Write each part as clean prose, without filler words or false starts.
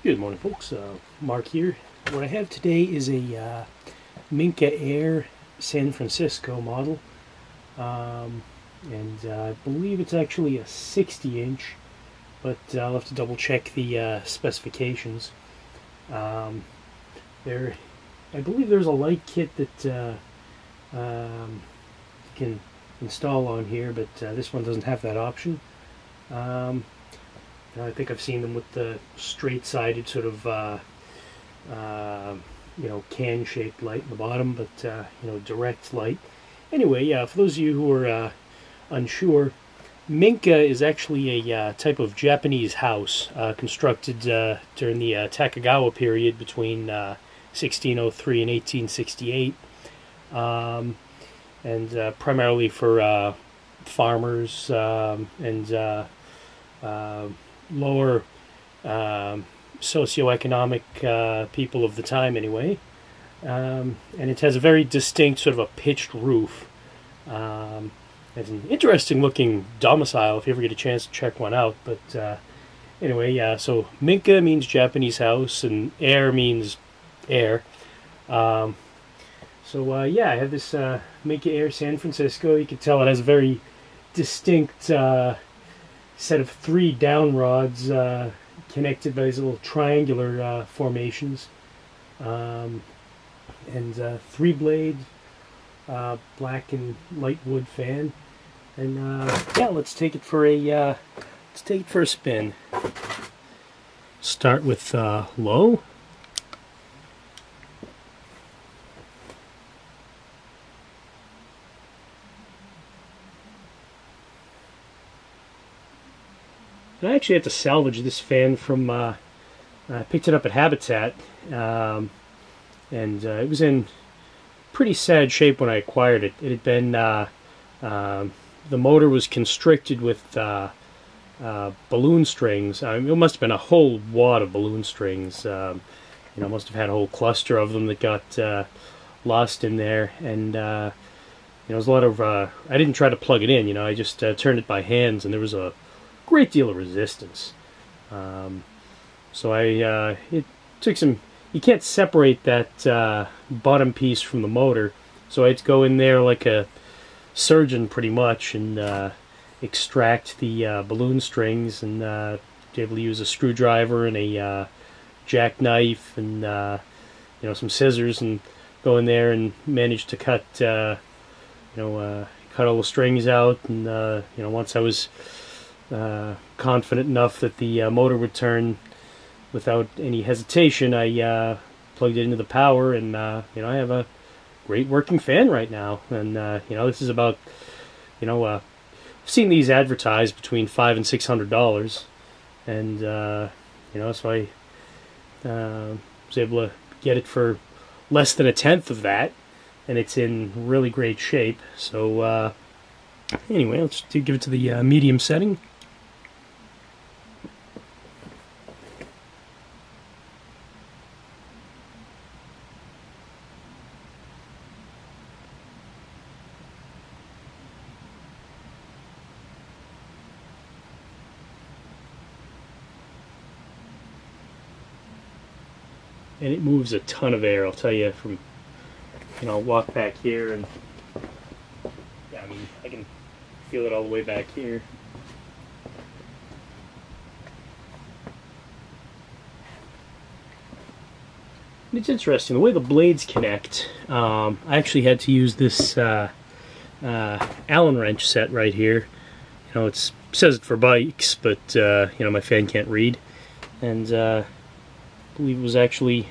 Good morning, folks. Mark here. What I have today is a Minka Aire San Francisco model, and I believe it's actually a 60-inch, but I'll have to double check the specifications. I believe there's a light kit that you can install on here, but this one doesn't have that option. I think I've seen them with the straight-sided sort of, can-shaped light in the bottom, but, direct light. Anyway, for those of you who are unsure, Minka is actually a type of Japanese house constructed during the Takagawa period between 1603 and 1868, and primarily for farmers and lower socioeconomic people of the time anyway. And it has a very distinct sort of a pitched roof. It's an interesting looking domicile if you ever get a chance to check one out. But anyway, so Minka means Japanese house and Aire means air. I have this Minka Aire San Francisco. You can tell it has a very distinct set of 3 down rods connected by these little triangular formations, and 3-blade black and light wood fan. And let's take it for a spin. Start with low. I actually had to salvage this fan from, I picked it up at Habitat, and it was in pretty sad shape when I acquired it. It had been, the motor was constricted with balloon strings. It must have been a whole wad of balloon strings. Must have had a whole cluster of them that got lost in there, and there was a lot of, I didn't try to plug it in, I just turned it by hands, and there was a great deal of resistance. It took some, you can't separate that bottom piece from the motor, so I had to go in there like a surgeon pretty much and extract the balloon strings, and be able to use a screwdriver and a jackknife and some scissors, and go in there and manage to cut cut all the strings out. And once I was confident enough that the motor would turn without any hesitation, I plugged it into the power, and I have a great working fan right now. And this is about, I've seen these advertised between $500 and $600, and so I was able to get it for less than a tenth of that, and it's in really great shape. So anyway, let's give it to the medium setting. And it moves a ton of air, I'll tell you. From, I'll walk back here, and I can feel it all the way back here. And it's interesting, the way the blades connect. I actually had to use this Allen wrench set right here. It says it for bikes, but my fan can't read. And I believe it was actually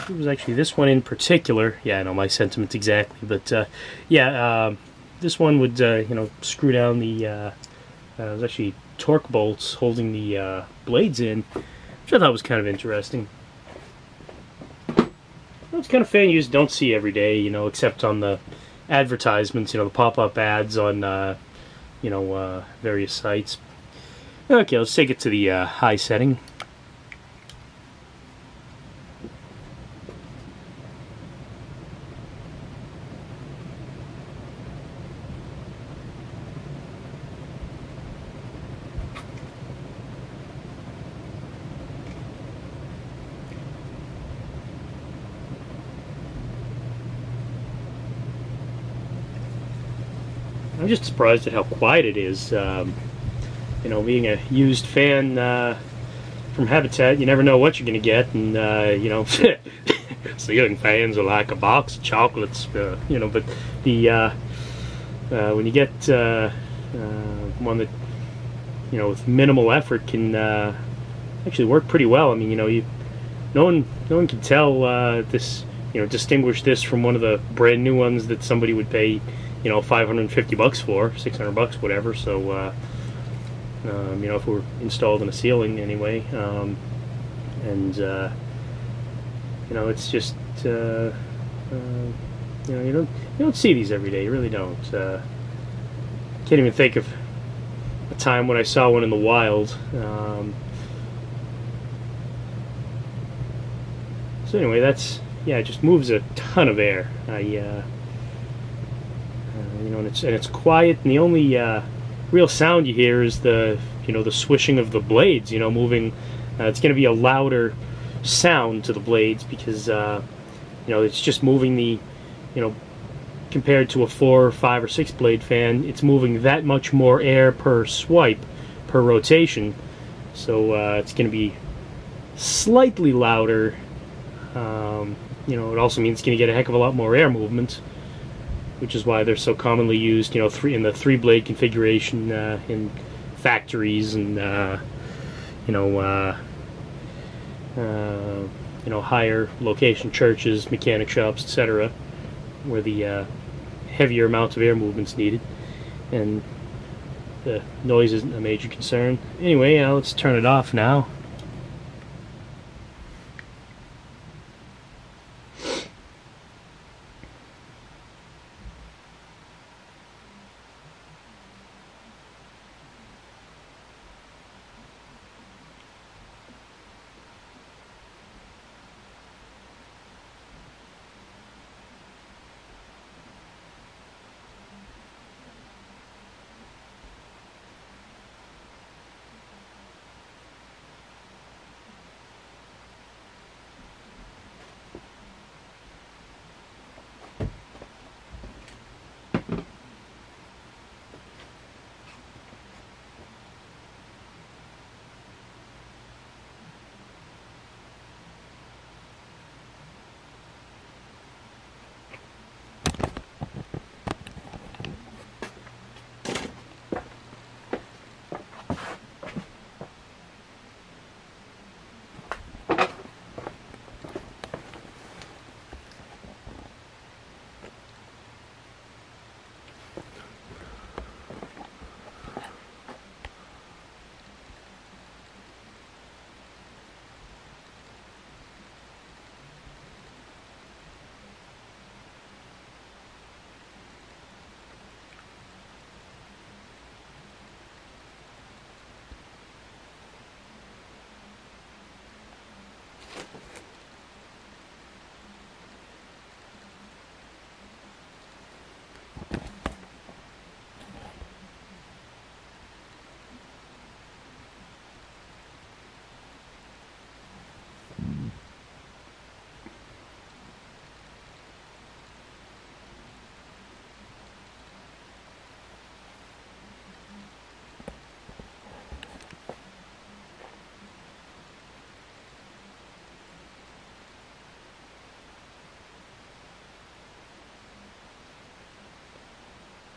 this one in particular. Yeah, I know my sentiments exactly, but this one would screw down the it was actually torque bolts holding the blades in, which I thought was kind of interesting. It's kind of fan you just don't see every day, except on the advertisements, the pop-up ads on various sites. Okay, let's take it to the high setting. I'm just surprised at how quiet it is. You know, being a used fan from Habitat, you never know what you're going to get, and you know, ceiling fans are like a box of chocolates. You know, but the when you get one that, you know, with minimal effort can actually work pretty well. I mean, you know, no one can tell this, you know, distinguish this from one of the brand new ones that somebody would pay, you know, $550 for, $600, whatever. So you know, if it were installed in a ceiling anyway, and you know, it's just you know, you don't see these every day. You really don't. Can't even think of a time when I saw one in the wild. So anyway, that's, yeah, it just moves a ton of air. You know, and it's quiet, and the only real sound you hear is the, you know, the swishing of the blades, you know, moving. It's going to be a louder sound to the blades because you know, it's just moving the, you know, compared to a 4, 5, or 6 blade fan, it's moving that much more air per swipe, per rotation. So it's going to be slightly louder. You know, it also means it's going to get a heck of a lot more air movement, which is why they're so commonly used, you know, in the 3-blade configuration in factories and you know, higher location churches, mechanic shops, etc., where the heavier amounts of air movement's needed, and the noise isn't a major concern. Anyway, let's turn it off now.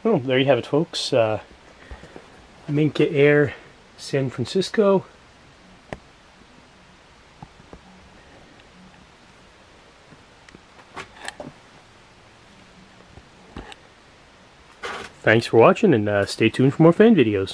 Well, there you have it, folks. Minka Aire San Francisco. Thanks for watching, and stay tuned for more fan videos.